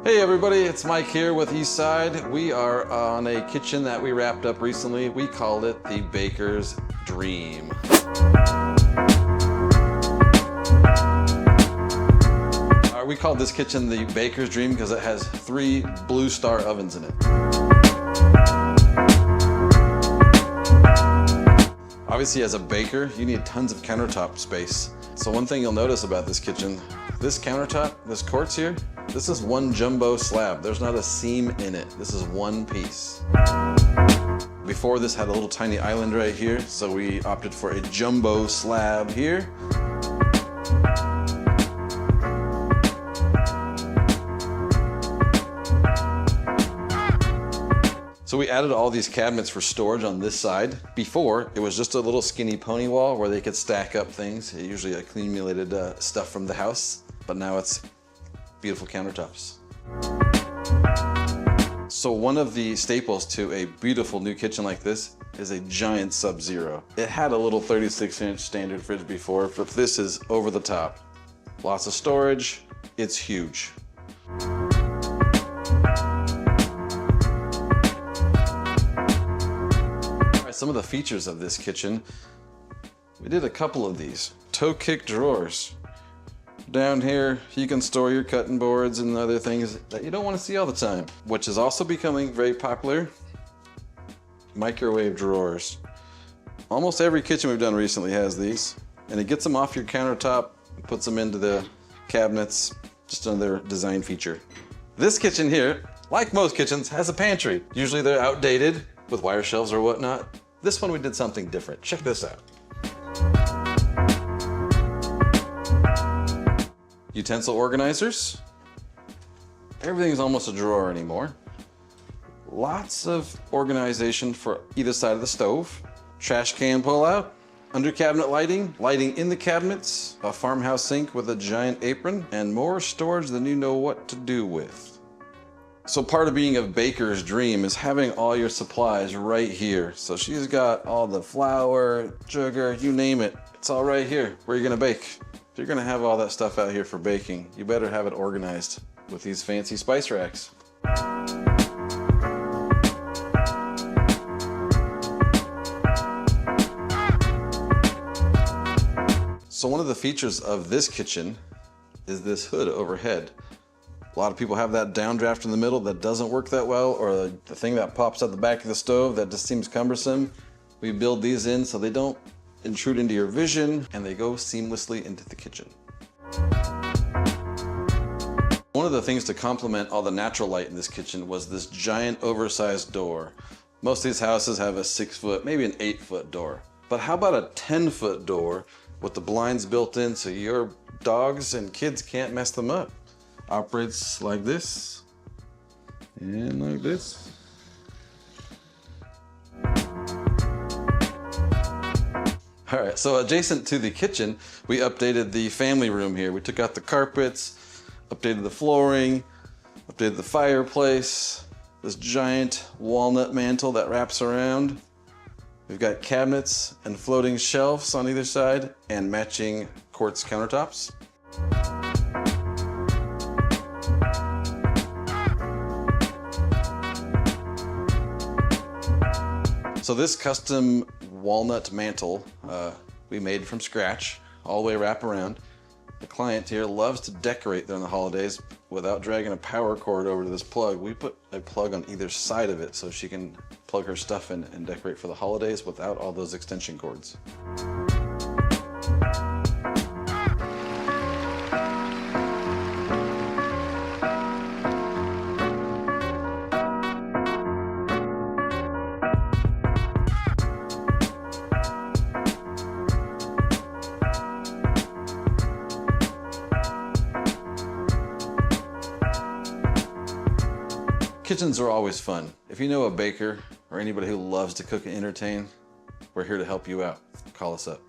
Hey everybody, it's Mike here with Eastside. We are on a kitchen that we wrapped up recently. We called it the Baker's Dream. We called this kitchen the Baker's Dream because it has 3 Blue Star ovens in it. Obviously, as a baker, you need tons of countertop space. So one thing you'll notice about this kitchen, this countertop, this quartz here, this is one jumbo slab. There's not a seam in it. This is one piece. Before, this had a little tiny island right here, so we opted for a jumbo slab here. So we added all these cabinets for storage on this side. Before, it was just a little skinny pony wall where they could stack up things. It usually accumulated stuff from the house, but now it's beautiful countertops. So one of the staples to a beautiful new kitchen like this is a giant Sub-Zero. It had a little 36-inch standard fridge before, but this is over the top. Lots of storage, it's huge. Some of the features of this kitchen, we did a couple of these. Toe kick drawers. Down here, you can store your cutting boards and other things that you don't want to see all the time, which is also becoming very popular. Microwave drawers. Almost every kitchen we've done recently has these, and it gets them off your countertop, puts them into the cabinets, just another design feature. This kitchen here, like most kitchens, has a pantry. Usually they're outdated with wire shelves or whatnot. This one we did something different. Check this out. Utensil organizers. Everything's almost a drawer anymore. Lots of organization for either side of the stove. Trash can pull out. Under cabinet lighting, lighting in the cabinets, a farmhouse sink with a giant apron, and more storage than you know what to do with. So part of being a baker's dream is having all your supplies right here. So she's got all the flour, sugar, you name it. It's all right here where you're gonna bake. If you're gonna have all that stuff out here for baking, you better have it organized with these fancy spice racks. So one of the features of this kitchen is this hood overhead. A lot of people have that downdraft in the middle that doesn't work that well, or the thing that pops out the back of the stove that just seems cumbersome. We build these in so they don't intrude into your vision and they go seamlessly into the kitchen. One of the things to complement all the natural light in this kitchen was this giant oversized door. Most of these houses have a 6-foot, maybe an 8-foot door. But how about a 10-foot door with the blinds built in so your dogs and kids can't mess them up? Operates like this and like this. All right, so adjacent to the kitchen, we updated the family room here. We took out the carpets, updated the flooring, updated the fireplace, this giant walnut mantle that wraps around. We've got cabinets and floating shelves on either side and matching quartz countertops. So this custom walnut mantle we made from scratch, all the way wrap around. The client here loves to decorate during the holidays without dragging a power cord over to this plug. We put a plug on either side of it so she can plug her stuff in and decorate for the holidays without all those extension cords. Kitchens are always fun. If you know a baker or anybody who loves to cook and entertain, we're here to help you out. Call us up.